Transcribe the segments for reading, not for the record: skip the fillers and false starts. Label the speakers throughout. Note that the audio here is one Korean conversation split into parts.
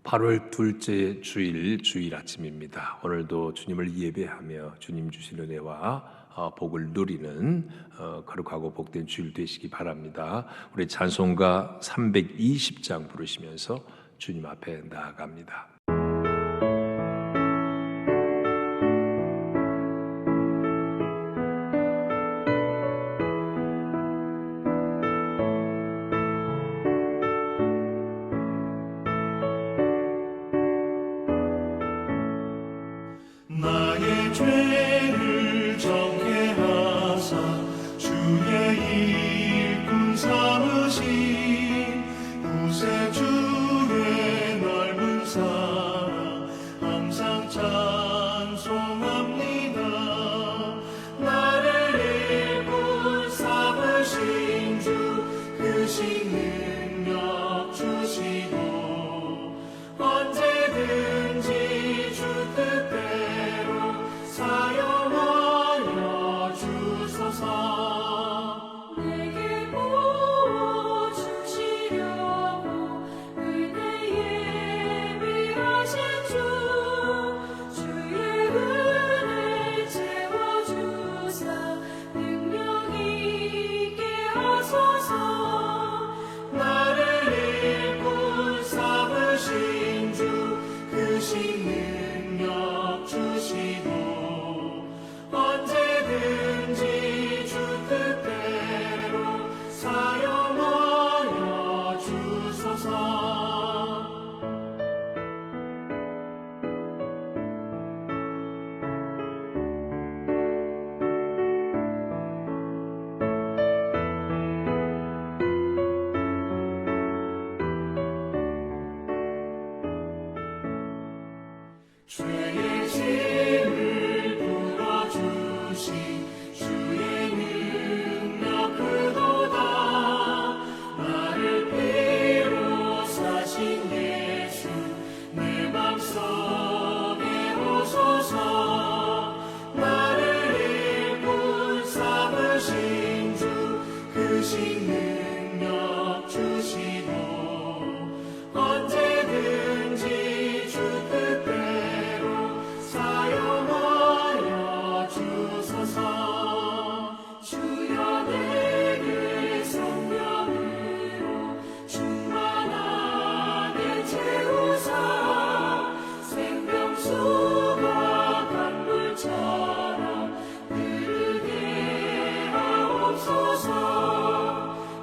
Speaker 1: 8월 둘째 주일 아침입니다. 오늘도 주님을 예배하며 주님 주신 은혜와 복을 누리는 거룩하고 복된 주일 되시기 바랍니다. 우리 찬송가 320장 부르시면서 주님 앞에 나아갑니다.
Speaker 2: 나의 죄를 정케 하사 주의 일꾼 삼으신 구세주의 넓은 사랑 항상 찬송합니다. 나를 일꾼 삼으신 주 크신 능력 주시고 언제든지 주 뜻대로 사용하여 주소서.
Speaker 3: 내게 부어주시려고 은혜에 위하신 주 주의 은혜 채워주사 능력 있게 하소서.
Speaker 2: 나를 일꾼 삼으신 주 크신 능력 주시고 언제든지 주 뜻대로 사용하여 주소서. 죄의 짐을 풀어주신 주의 능력 크도다. 나를 피로 사신 예수 내 맘속에 오소서. 나를 일꾼 삼으신 주 크신 능력 주시고 언제든지 주 뜻대로 사용하여 주소서.
Speaker 3: 주여 내게 성령으로 충만하게 채우사 생명수가 강물처럼 흐르게 하옵소서.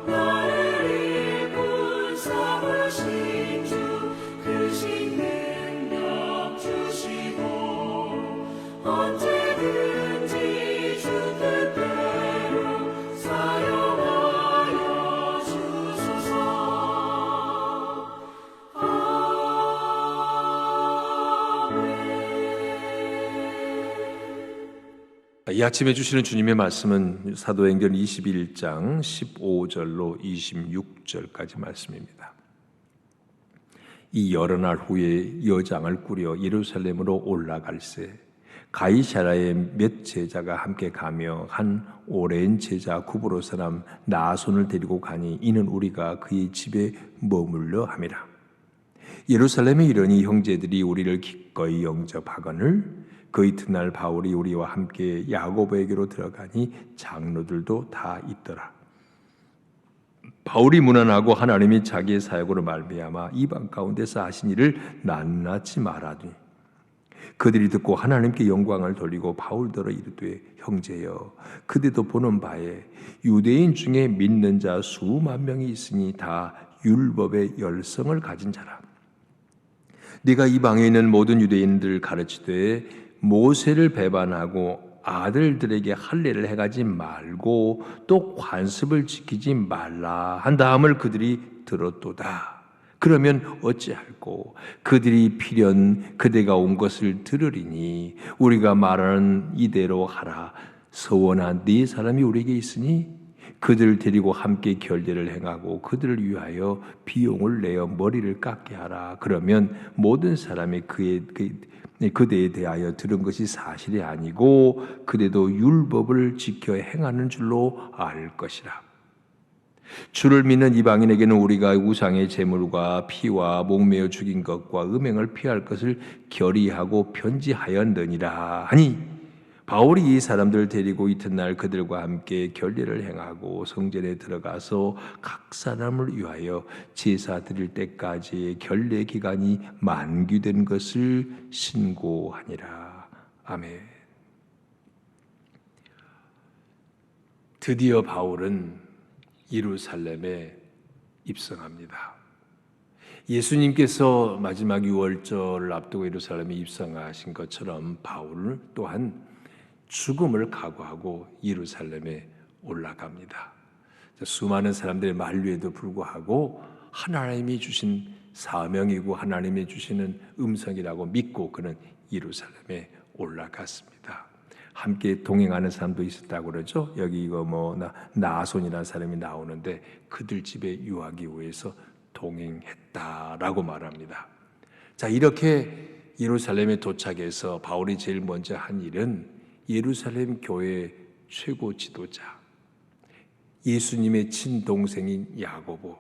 Speaker 3: 나를 일꾼 삼으신 주 크신 능력 주시고 언제든지 주 뜻대로 사용하여 주소서.
Speaker 1: 이 아침에 주시는 주님의 말씀은 사도행전 21장 15절로 26절까지 말씀입니다. 이 여러 날 후에 여장을 꾸려 예루살렘으로 올라갈새 가이사랴에 몇 제자가 함께 가며 한 오랜 제자 구브로 사람 나손을 데리고 가니 이는 우리가 그의 집에 머물러 함이라. 예루살렘에 이르니 형제들이 우리를 기꺼이 영접하거늘 그 이튿날 바울이 우리와 함께 야고보에게로 들어가니 장로들도 다 있더라. 바울이 문안하고 하나님이 자기의 사역으로 말미암아 이방 가운데서 하신 일을 낱낱이 말하더니 그들이 듣고 하나님께 영광을 돌리고 바울더러 이르되 형제여 그대도 보는 바에 유대인 중에 믿는 자 수만 명이 있으니 다 율법의 열성을 가진 자라. 네가 이방에 있는 모든 유대인들 가르치되 모세를 배반하고 아들들에게 할례를 행하지 말고 또 관습을 지키지 말라 한 다음을 그들이 들었도다. 그러면 어찌할꼬? 그들이 필연 그대가 온 것을 들으리니 우리가 말하는 이대로 하라. 서원한 네 사람이 우리에게 있으니 그들을 데리고 함께 결례를 행하고 그들을 위하여 비용을 내어 머리를 깎게 하라. 그러면 모든 사람이 그대에 대하여 들은 것이 사실이 아니고 그대도 율법을 지켜 행하는 줄로 알 것이라. 주를 믿는 이방인에게는 우리가 우상의 제물과 피와 목매어 죽인 것과 음행을 피할 것을 결의하고 편지하였느니라 하니 바울이 이 사람들을 데리고 이튿날 그들과 함께 결례를 행하고 성전에 들어가서 각 사람을 위하여 제사 드릴 때까지의 결례 기간이 만기된 것을 신고하니라. 아멘. 드디어 바울은 예루살렘에 입성합니다. 예수님께서 마지막 유월절을 앞두고 예루살렘에 입성하신 것처럼 바울 또한 죽음을 각오하고 예루살렘에 올라갑니다. 수많은 사람들의 만류에도 불구하고 하나님이 주신 사명이고 하나님이 주시는 음성이라고 믿고 그는 예루살렘에 올라갔습니다. 함께 동행하는 사람도 있었다고 그러죠. 여기 이거 나아손이라는 사람이 나오는데 그들 집에 유하기 위해서 동행했다라고 말합니다. 자, 이렇게 예루살렘에 도착해서 바울이 제일 먼저 한 일은 예루살렘 교회 최고 지도자 예수님의 친동생인 야고보,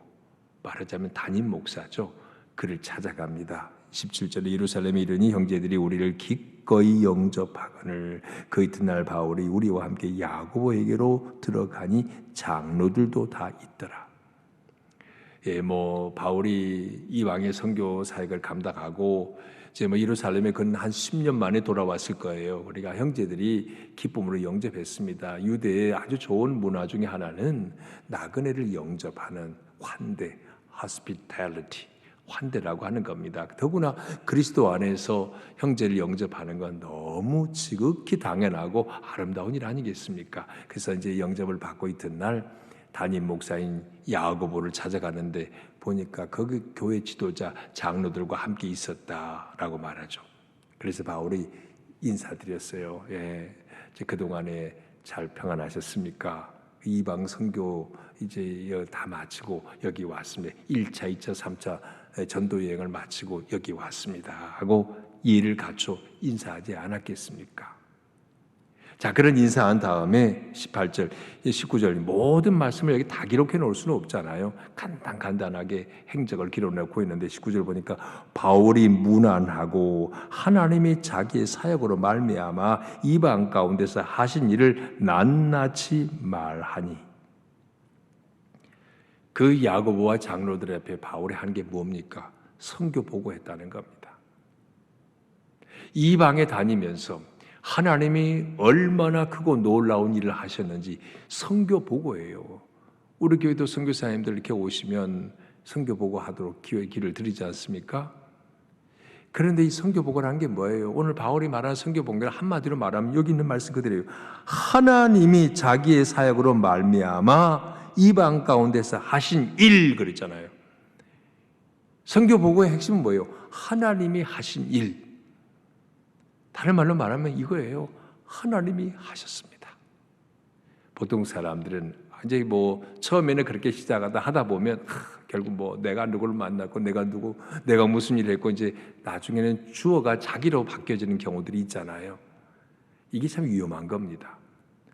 Speaker 1: 말하자면 담임 목사죠. 그를 찾아갑니다. 17절에 예루살렘에 이르니 형제들이 우리를 기꺼이 영접하거늘 그 이튿날 바울이 우리와 함께 야고보에게로 들어가니 장로들도 다 있더라. 바울이 이방의 선교 사역을 감당하고 이제 예루살렘에 그는 한 10년 만에 돌아왔을 거예요. 우리가 형제들이 기쁨으로 영접했습니다. 유대의 아주 좋은 문화 중에 하나는 나그네를 영접하는 환대, hospitality, 환대라고 하는 겁니다. 더구나 그리스도 안에서 형제를 영접하는 건 너무 지극히 당연하고 아름다운 일 아니겠습니까? 그래서 이제 영접을 받고 이튿날 담임 목사인 야고보를 찾아가는데 보니까 거기 교회 지도자 장로들과 함께 있었다라고 말하죠. 그래서 바울이 인사드렸어요. 그동안에 잘 평안하셨습니까? 이방 선교 이제 다 마치고 여기 왔습니다. 1차, 2차, 3차 전도 여행을 마치고 여기 왔습니다 하고 예의를 갖춰 인사하지 않았겠습니까? 자, 그런 인사한 다음에 18절, 19절 모든 말씀을 여기 다 기록해 놓을 수는 없잖아요. 간단하게 행적을 기록해 놓고 있는데 19절 보니까 바울이 무난하고 하나님이 자기의 사역으로 말미암아 이방 가운데서 하신 일을 낱낱이 말하니 그 야고보와 장로들 앞에 바울이 한 게 뭡니까? 선교 보고했다는 겁니다. 이방에 다니면서 하나님이 얼마나 크고 놀라운 일을 하셨는지 선교 보고예요. 우리 교회도 선교사님들 이렇게 오시면 선교 보고하도록 기회를 드리지 않습니까? 그런데 이 선교 보고를 한 게 뭐예요? 오늘 바울이 말하는 선교 보고를 한마디로 말하면 여기 있는 말씀 그대로예요. 하나님이 자기의 사역으로 말미암아 이방 가운데서 하신 일 그랬잖아요. 선교 보고의 핵심은 뭐예요? 하나님이 하신 일. 다른 말로 말하면 이거예요. 하나님이 하셨습니다. 보통 사람들은 이제 처음에는 그렇게 하다 보면 결국 내가 누구를 만났고 내가 무슨 일을 했고 이제 나중에는 주어가 자기로 바뀌어지는 경우들이 있잖아요. 이게 참 위험한 겁니다.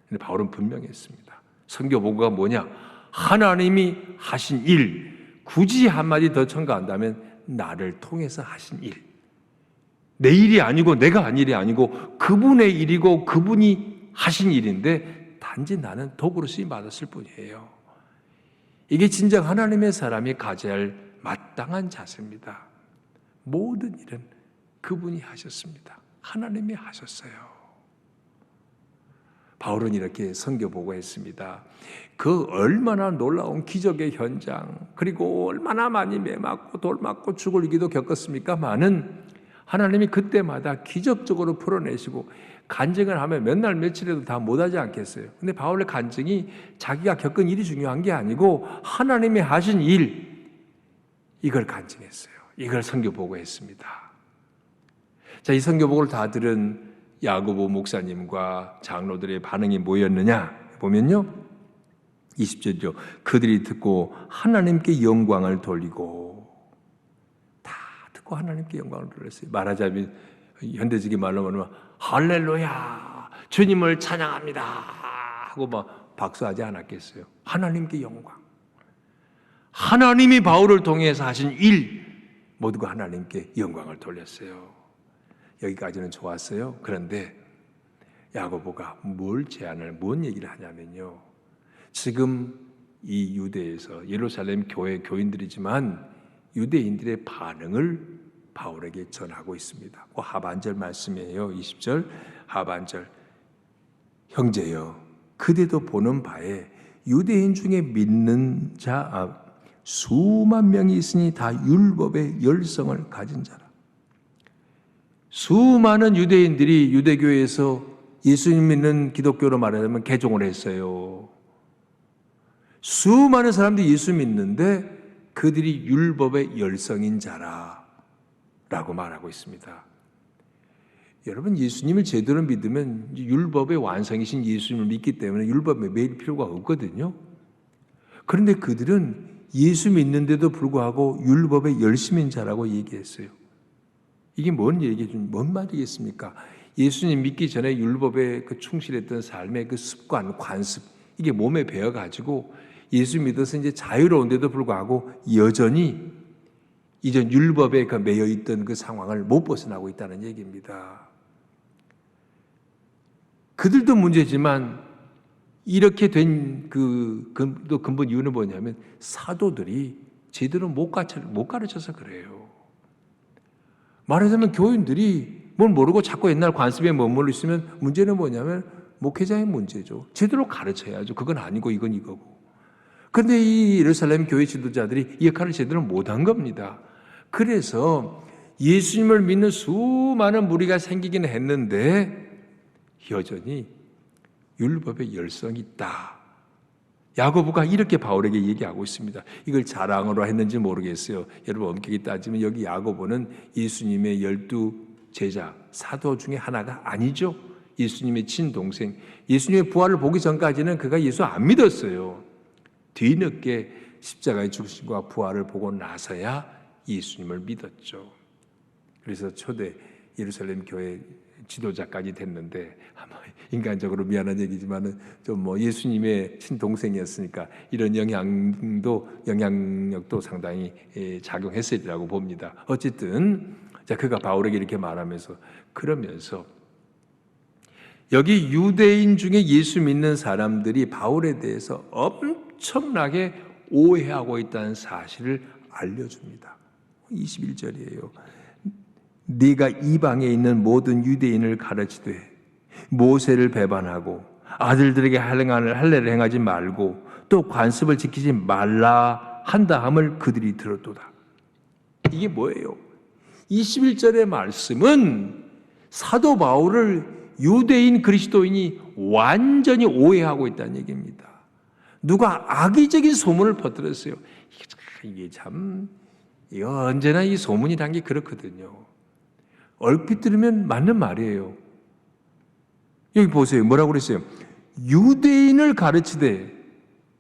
Speaker 1: 근데 바울은 분명했습니다. 선교 보고가 뭐냐? 하나님이 하신 일. 굳이 한마디 더 첨가한다면 나를 통해서 하신 일. 내 일이 아니고 내가 한 일이 아니고 그분의 일이고 그분이 하신 일인데 단지 나는 도구로 쓰임 받았을 뿐이에요. 이게 진정 하나님의 사람이 가져야 할 마땅한 자세입니다. 모든 일은 그분이 하셨습니다. 하나님이 하셨어요. 바울은 이렇게 선교 보고했습니다. 그 얼마나 놀라운 기적의 현장 그리고 얼마나 많이 매 맞고 돌 맞고 죽을 기도 겪었습니까마는 하나님이 그때마다 기적적으로 풀어내시고 간증을 하면 몇 날 며칠에도 다 못하지 않겠어요. 근데 바울의 간증이 자기가 겪은 일이 중요한 게 아니고 하나님이 하신 일 이걸 간증했어요. 이걸 선교 보고했습니다. 자, 이 선교 보고를 다 들은 야고보 목사님과 장로들의 반응이 뭐였느냐 보면요. 20절이죠. 그들이 듣고 하나님께 영광을 돌리고 하나님께 영광을 돌렸어요. 말하자면 현대적인 말로 말하면 할렐루야 주님을 찬양합니다 하고 박수하지 않았겠어요. 하나님께 영광. 하나님이 바울을 통해서 하신 일 모두가 하나님께 영광을 돌렸어요. 여기까지는 좋았어요. 그런데 야고보가 뭔 얘기를 하냐면요. 지금 이 유대에서 예루살렘 교회 교인들이지만 유대인들의 반응을 바울에게 전하고 있습니다. 그 하반절 말씀이에요. 20절 하반절. 형제여, 그대도 보는 바에 유대인 중에 믿는 자 수만 명이 있으니 다 율법의 열성을 가진 자라. 수많은 유대인들이 유대교에서 예수님 믿는 기독교로 말하자면 개종을 했어요. 수많은 사람들이 예수 믿는데 그들이 율법의 열성인 자라 라고 말하고 있습니다. 여러분, 예수님을 제대로 믿으면 율법의 완성이신 예수님을 믿기 때문에 율법에 매일 필요가 없거든요. 그런데 그들은 예수 믿는데도 불구하고 율법의 열심인 자라고 얘기했어요. 이게 뭔 말이겠습니까? 예수님 믿기 전에 율법에 그 충실했던 삶의 그 습관, 관습, 이게 몸에 배어가지고 예수 믿어서 이제 자유로운데도 불구하고 여전히 이전 율법에 매여 있던 그 상황을 못 벗어나고 있다는 얘기입니다. 그들도 문제지만 이렇게 된 그 근본 이유는 뭐냐면 사도들이 제대로 못 가르쳐서 그래요. 말하자면 교인들이 뭘 모르고 자꾸 옛날 관습에 머물러 있으면 문제는 뭐냐면 목회자의 문제죠. 제대로 가르쳐야죠. 그건 아니고 이건 이거고. 그런데 이 예루살렘 교회 지도자들이 이 역할을 제대로 못한 겁니다. 그래서 예수님을 믿는 수많은 무리가 생기긴 했는데 여전히 율법의 열성이 있다. 야고보가 이렇게 바울에게 얘기하고 있습니다. 이걸 자랑으로 했는지 모르겠어요. 여러분 엄격히 따지면 여기 야고보는 예수님의 12 제자, 사도 중에 하나가 아니죠. 예수님의 친동생. 예수님의 부활을 보기 전까지는 그가 예수 안 믿었어요. 뒤늦게 십자가의 죽으심과 부활을 보고 나서야 예수님을 믿었죠. 그래서 초대 예루살렘 교회 지도자까지 됐는데 아마 인간적으로 미안한 얘기지만은 좀 예수님의 친동생이었으니까 이런 영향력도 상당히 작용했으리라고 봅니다. 어쨌든 자, 그가 바울에게 이렇게 말하면서 그러면서 여기 유대인 중에 예수 믿는 사람들이 바울에 대해서 엄청나게 오해하고 있다는 사실을 알려줍니다. 21절이에요. 네가 이방에 있는 모든 유대인을 가르치되 모세를 배반하고 아들들에게 할례를 행하지 말고 또 관습을 지키지 말라 한다 함을 그들이 들었도다. 이게 뭐예요? 21절의 말씀은 사도 바울을 유대인 그리스도인이 완전히 오해하고 있다는 얘기입니다. 누가 악의적인 소문을 퍼뜨렸어요. 이게 참 언제나 이 소문이란 게 그렇거든요. 얼핏 들으면 맞는 말이에요. 여기 보세요. 뭐라고 그랬어요? 유대인을 가르치되,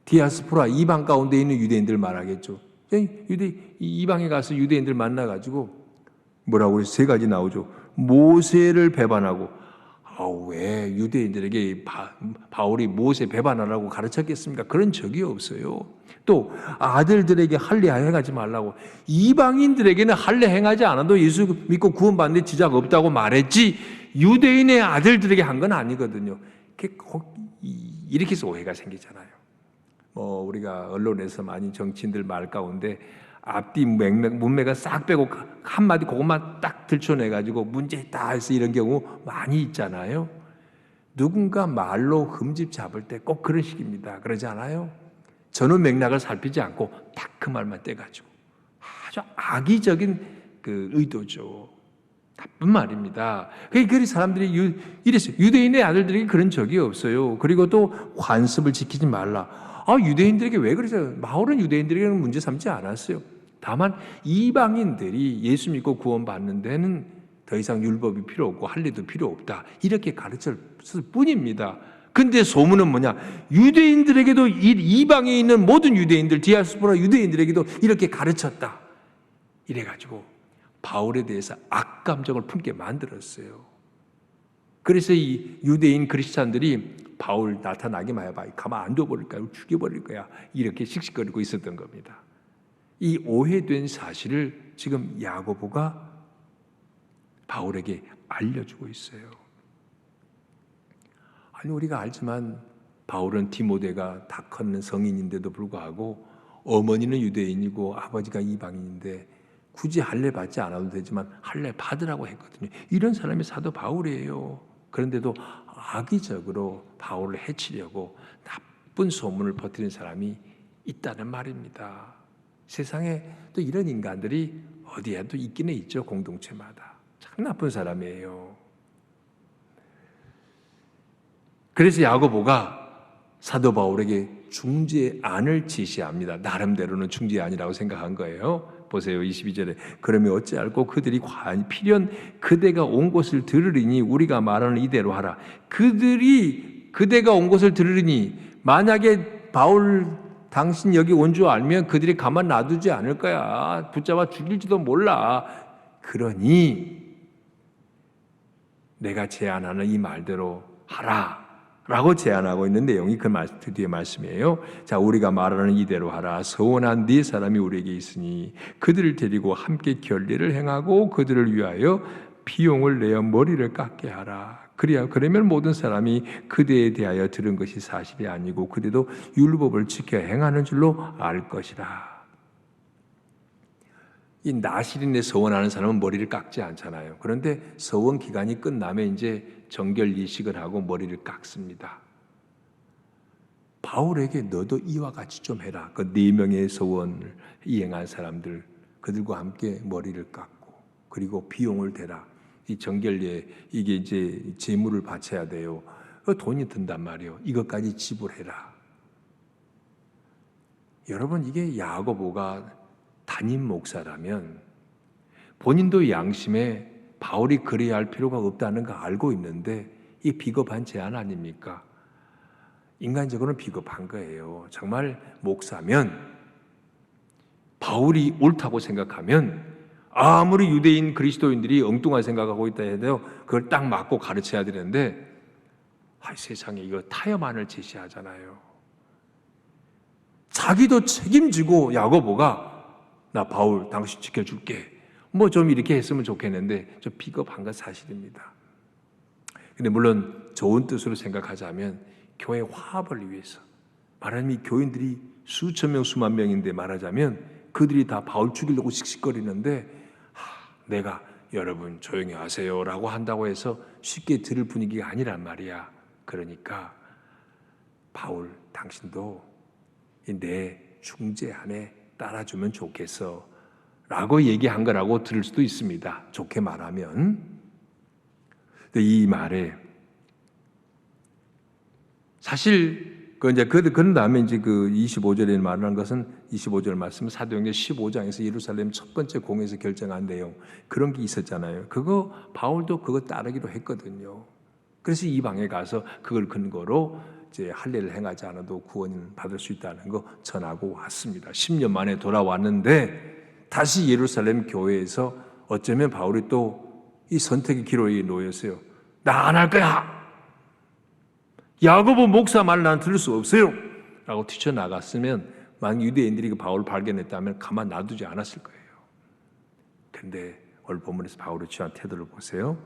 Speaker 1: 디아스포라, 이방 가운데 있는 유대인들 말하겠죠. 이방에 가서 유대인들 만나가지고 뭐라고 그랬어요? 세 가지 나오죠. 모세를 배반하고, 왜 유대인들에게 바울이 모세 배반하라고 가르쳤겠습니까? 그런 적이 없어요. 또 아들들에게 할례 행하지 말라고, 이방인들에게는 할례 행하지 않아도 예수 믿고 구원받는 데 지장 없다고 말했지 유대인의 아들들에게 한 건 아니거든요. 이렇게 해서 오해가 생기잖아요. 우리가 언론에서 많이 정치인들 말 가운데 앞뒤 문맥을 싹 빼고 한마디 그것만 딱 들춰내가지고 문제 있다 해서 이런 경우 많이 있잖아요. 누군가 말로 흠집 잡을 때 꼭 그런 식입니다. 그러지 않아요? 전후 맥락을 살피지 않고 딱 그 말만 떼가지고 아주 악의적인 그 의도죠. 나쁜 말입니다. 그래서 사람들이 이랬어요. 유대인의 아들들에게 그런 적이 없어요. 그리고 또 관습을 지키지 말라. 유대인들에게 왜 그러세요? 바울은 유대인들에게는 문제 삼지 않았어요. 다만 이방인들이 예수 믿고 구원받는 데는 더 이상 율법이 필요 없고 할례도 필요 없다. 이렇게 가르쳤을 뿐입니다. 근데 소문은 뭐냐? 유대인들에게도 이방에 있는 모든 유대인들, 디아스포라 유대인들에게도 이렇게 가르쳤다. 이래가지고 바울에 대해서 악감정을 품게 만들었어요. 그래서 이 유대인 크리스찬들이 바울 나타나기만 해봐. 가만 안 둬버릴 거야. 죽여버릴 거야. 이렇게 씩씩거리고 있었던 겁니다. 이 오해된 사실을 지금 야고보가 바울에게 알려주고 있어요. 아니, 우리가 알지만 바울은 디모데가 다 컸는 성인인데도 불구하고 어머니는 유대인이고 아버지가 이방인인데 굳이 할례 받지 않아도 되지만 할례 받으라고 했거든요. 이런 사람이 사도 바울이에요. 그런데도 악의적으로 바울을 해치려고 나쁜 소문을 퍼뜨린 사람이 있다는 말입니다. 세상에 또 이런 인간들이 어디에도 있기는 있죠. 공동체마다. 참 나쁜 사람이에요. 그래서 야고보가 사도 바울에게 중재안을 지시합니다. 나름대로는 중재안이라고 생각한 거예요. 보세요. 22절에 그러면 어찌할꼬 그들이 과연 필연 그대가 온 곳을 들으리니 우리가 말하는 이대로 하라. 그대가 온 곳을 들으리니 만약에 바울 당신 여기 온 줄 알면 그들이 가만 놔두지 않을 거야. 붙잡아 죽일지도 몰라. 그러니 내가 제안하는 이 말대로 하라 라고 제안하고 있는 내용이 그 뒤에 말씀이에요. 자, 우리가 말하는 이대로 하라. 서원한 네 사람이 우리에게 있으니 그들을 데리고 함께 결례를 행하고 그들을 위하여 비용을 내어 머리를 깎게 하라. 그러면 모든 사람이 그대에 대하여 들은 것이 사실이 아니고 그대도 율법을 지켜 행하는 줄로 알 것이라. 이 나실인에 서원하는 사람은 머리를 깎지 않잖아요. 그런데 서원 기간이 끝나면 이제 정결 이식을 하고 머리를 깎습니다. 바울에게 너도 이와 같이 좀 해라. 그 4명의 서원을 이행한 사람들, 그들과 함께 머리를 깎고 그리고 비용을 대라. 이 정결례 이게 이제 제물을 바쳐야 돼요. 돈이 든단 말이에요. 이것까지 지불해라. 여러분, 이게 야고보가 담임 목사라면 본인도 양심에 바울이 그래야 할 필요가 없다는 거 알고 있는데 이 비겁한 제안 아닙니까? 인간적으로는 비겁한 거예요. 정말 목사면 바울이 옳다고 생각하면 아무리 유대인 그리스도인들이 엉뚱한 생각하고 있다 해도 그걸 딱 맞고 가르쳐야 되는데 세상에 이거 타협안을 제시하잖아요. 자기도 책임지고 야고보가 나 바울 당신 지켜줄게. 뭐 좀 이렇게 했으면 좋겠는데 좀 비겁한 건 사실입니다. 근데 물론 좋은 뜻으로 생각하자면 교회 화합을 위해서 말하자면 이 교인들이 수천 명 수만 명인데 말하자면 그들이 다 바울 죽이려고 씩씩거리는데 내가 여러분 조용히 하세요 라고 한다고 해서 쉽게 들을 분위기가 아니란 말이야. 그러니까 바울 당신도 내 중재안에 따라주면 좋겠어 라고 얘기한 거라고 들을 수도 있습니다. 좋게 말하면. 근데 이 말에 사실 그런 다음에 이제 그 25절에 말하는 것은 25절 말씀은 사도행전 15장에서 예루살렘 첫 번째 공회에서 결정한 내용 그런 게 있었잖아요. 그거 바울도 그거 따르기로 했거든요. 그래서 이방에 가서 그걸 근거로 이제 할례를 행하지 않아도 구원을 받을 수 있다는 거 전하고 왔습니다. 10년 만에 돌아왔는데 다시 예루살렘 교회에서 어쩌면 바울이 또 이 선택의 기로에 놓였어요. 나 안 할 거야. 야고보 목사 말 난 들을 수 없어요. 라고 뛰쳐나갔으면 만약 유대인들이 그 바울을 발견했다면 가만 놔두지 않았을 거예요. 그런데 오늘 본문에서 바울이 취한 태도를 보세요.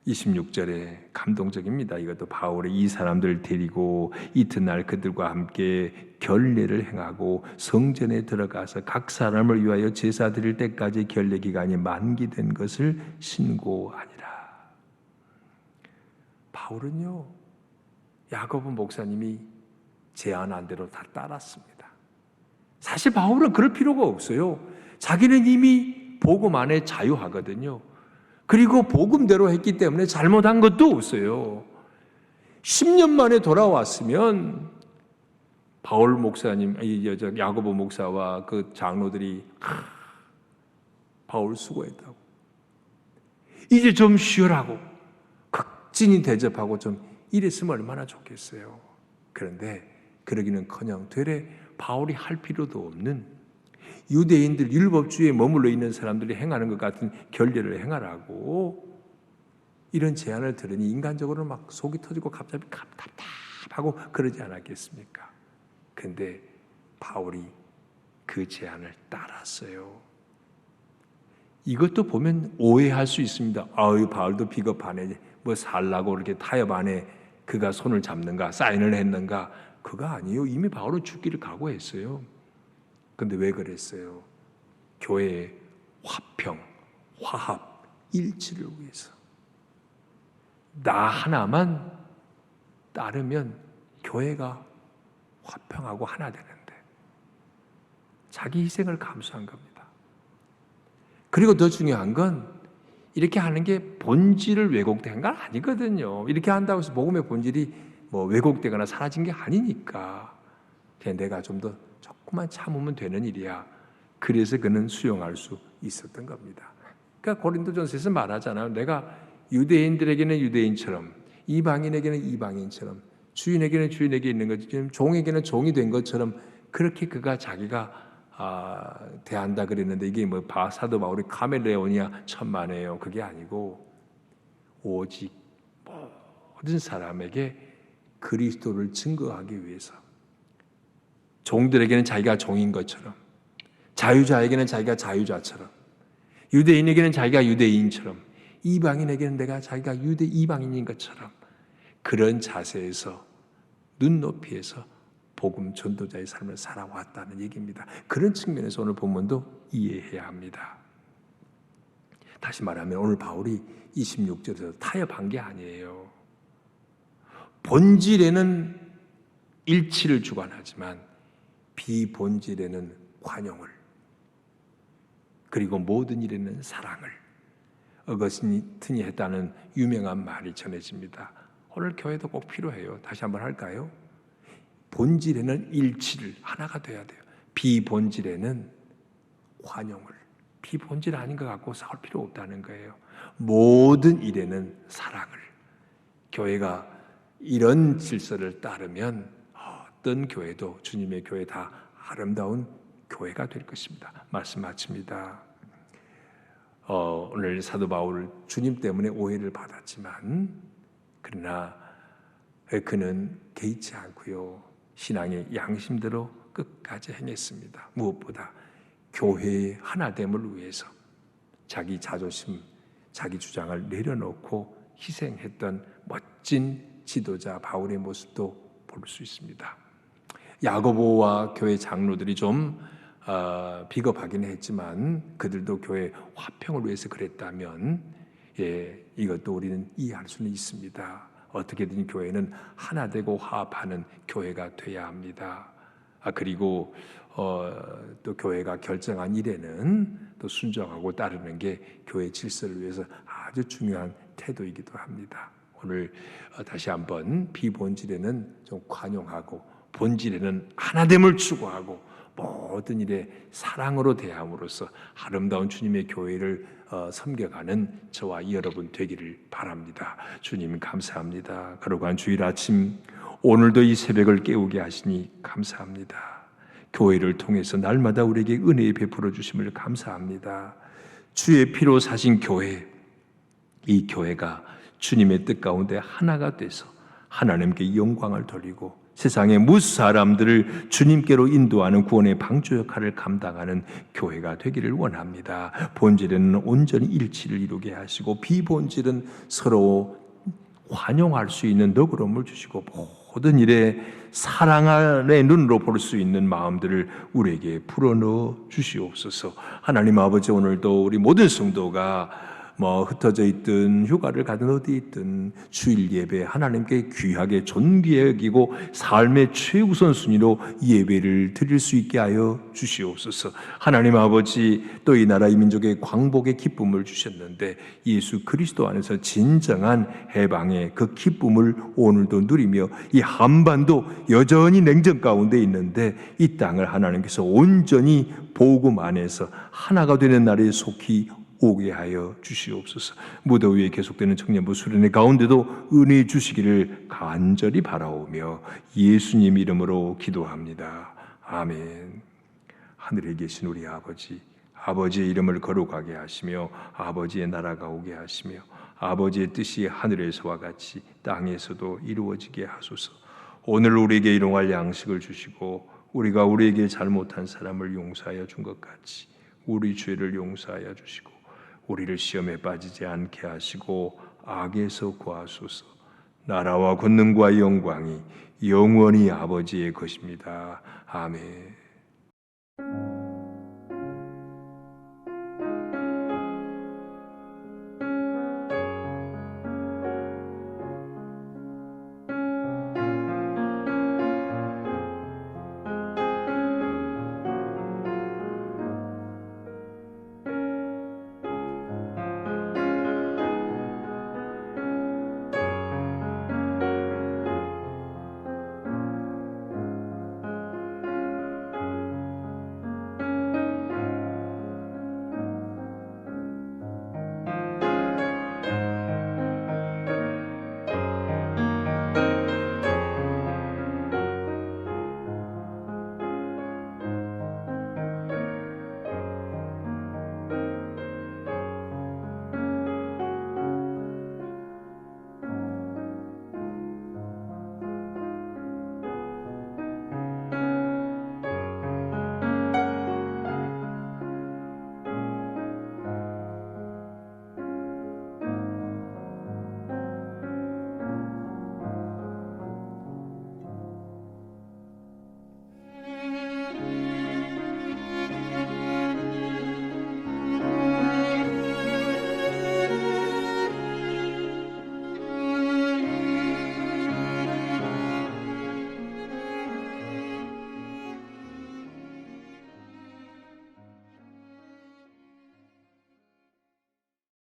Speaker 1: 26절에 감동적입니다. 이것도 바울이 이 사람들을 데리고 이튿날 그들과 함께 결례를 행하고 성전에 들어가서 각 사람을 위하여 제사 드릴 때까지 결례 기간이 만기된 것을 신고하니라. 바울은요, 야고보 목사님이 제안한 대로 다 따랐습니다. 사실 바울은 그럴 필요가 없어요. 자기는 이미 복음 안에 자유하거든요. 그리고 복음대로 했기 때문에 잘못한 것도 없어요. 10년 만에 돌아왔으면 바울 목사님, 야고보 목사와 그 장로들이 바울 수고했다고 이제 좀 쉬어라고 극진히 대접하고 좀 이랬으면 얼마나 좋겠어요. 그런데 그러기는커녕 되레 바울이 할 필요도 없는 유대인들 율법주의에 머물러 있는 사람들이 행하는 것 같은 결례를 행하라고 이런 제안을 들으니 인간적으로 막 속이 터지고 갑자기 답답하고 그러지 않았겠습니까? 근데 바울이 그 제안을 따랐어요. 이것도 보면 오해할 수 있습니다. 아유, 바울도 비겁하네. 뭐 살라고 이렇게 타협 안에 그가 손을 잡는가, 사인을 했는가? 그거 아니에요. 이미 바울은 죽기를 각오했어요. 근데 왜 그랬어요? 교회의 화평, 화합, 일치를 위해서. 나 하나만 따르면 교회가 화평하고 하나 되는데 자기 희생을 감수한 겁니다. 그리고 더 중요한 건 이렇게 하는 게 본질을 왜곡된 건 아니거든요. 이렇게 한다고 해서 복음의 본질이 뭐 왜곡되거나 사라진 게 아니니까 그냥 내가 좀 더 조금만 참으면 되는 일이야. 그래서 그는 수용할 수 있었던 겁니다. 그러니까 고린도전서에서 말하잖아요. 내가 유대인들에게는 유대인처럼, 이방인에게는 이방인처럼, 주인에게는 주인에게 있는 것처럼, 종에게는 종이 된 것처럼 그렇게 그가 자기가 대한다 그랬는데 이게 뭐 사도 바울이 카멜레온이야 천만에요. 그게 아니고 오직 모든 사람에게 그리스도를 증거하기 위해서 종들에게는 자기가 종인 것처럼, 자유자에게는 자기가 자유자처럼, 유대인에게는 자기가 유대인처럼, 이방인에게는 내가 자기가 이방인인 것처럼 그런 자세에서 눈높이에서 복음 전도자의 삶을 살아왔다는 얘기입니다. 그런 측면에서 오늘 본문도 이해해야 합니다. 다시 말하면 오늘 바울이 26절에서 타협한 게 아니에요. 본질에는 일치를 주관하지만 비본질에는 관용을, 그리고 모든 일에는 사랑을 어거스틴이 했다는 유명한 말이 전해집니다. 오늘 교회도 꼭 필요해요. 다시 한번 할까요? 본질에는 일치를, 하나가 돼야 돼요. 비본질에는 관용을, 비본질 아닌 것 같고 싸울 필요 없다는 거예요. 모든 일에는 사랑을. 교회가 이런 질서를 따르면 어떤 교회도 주님의 교회 다 아름다운 교회가 될 것입니다. 말씀 마칩니다. 오늘 사도 바울 주님 때문에 오해를 받았지만 그러나 그는 개의치 않고요. 신앙의 양심대로 끝까지 행했습니다. 무엇보다 교회의 하나됨을 위해서 자기 자존심, 자기 주장을 내려놓고 희생했던 멋진 지도자 바울의 모습도 볼 수 있습니다. 야고보와 교회 장로들이 좀 비겁하긴 했지만 그들도 교회 화평을 위해서 그랬다면 이것도 우리는 이해할 수는 있습니다. 어떻게든 교회는 하나 되고 화합하는 교회가 돼야 합니다. 그리고 또 교회가 결정한 일에는 또 순종하고 따르는 게 교회 질서를 위해서 아주 중요한 태도이기도 합니다. 오늘 다시 한번 비본질에는 좀 관용하고 본질에는 하나됨을 추구하고 모든 일에 사랑으로 대함으로써 아름다운 주님의 교회를 섬겨가는 저와 여러분 되기를 바랍니다. 주님 감사합니다. 거룩한 주일 아침 오늘도 이 새벽을 깨우게 하시니 감사합니다. 교회를 통해서 날마다 우리에게 은혜에 베풀어 주심을 감사합니다. 주의 피로 사신 교회, 이 교회가 주님의 뜻 가운데 하나가 돼서 하나님께 영광을 돌리고 세상의 무수 사람들을 주님께로 인도하는 구원의 방주 역할을 감당하는 교회가 되기를 원합니다. 본질에는 온전히 일치를 이루게 하시고 비본질은 서로 환영할 수 있는 너그러움을 주시고 모든 일에 사랑의 눈으로 볼 수 있는 마음들을 우리에게 불어넣어 주시옵소서. 하나님 아버지, 오늘도 우리 모든 성도가 흩어져 있든 휴가를 가든 어디 있든 주일 예배 하나님께 귀하게 존귀해 여기고 삶의 최우선 순위로 예배를 드릴 수 있게 하여 주시옵소서. 하나님 아버지, 또 이 나라 이 민족의 광복의 기쁨을 주셨는데 예수 그리스도 안에서 진정한 해방의 그 기쁨을 오늘도 누리며 이 한반도 여전히 냉전 가운데 있는데 이 땅을 하나님께서 온전히 복음 안에서 하나가 되는 날에 속히 오게 하여 주시옵소서. 무더위에 계속되는 청년부 수련회 가운데도 은혜 주시기를 간절히 바라오며 예수님 이름으로 기도합니다. 아멘. 하늘에 계신 우리 아버지, 아버지의 이름을 거룩하게 하시며 아버지의 나라가 오게 하시며 아버지의 뜻이 하늘에서와 같이 땅에서도 이루어지게 하소서. 오늘 우리에게 일용할 양식을 주시고 우리가 우리에게 잘못한 사람을 용서하여 준 것 같이 우리 죄를 용서하여 주시고 우리를 시험에 빠지지 않게 하시고 악에서 구하소서. 나라와 권능과 영광이 영원히 아버지의 것입니다. 아멘.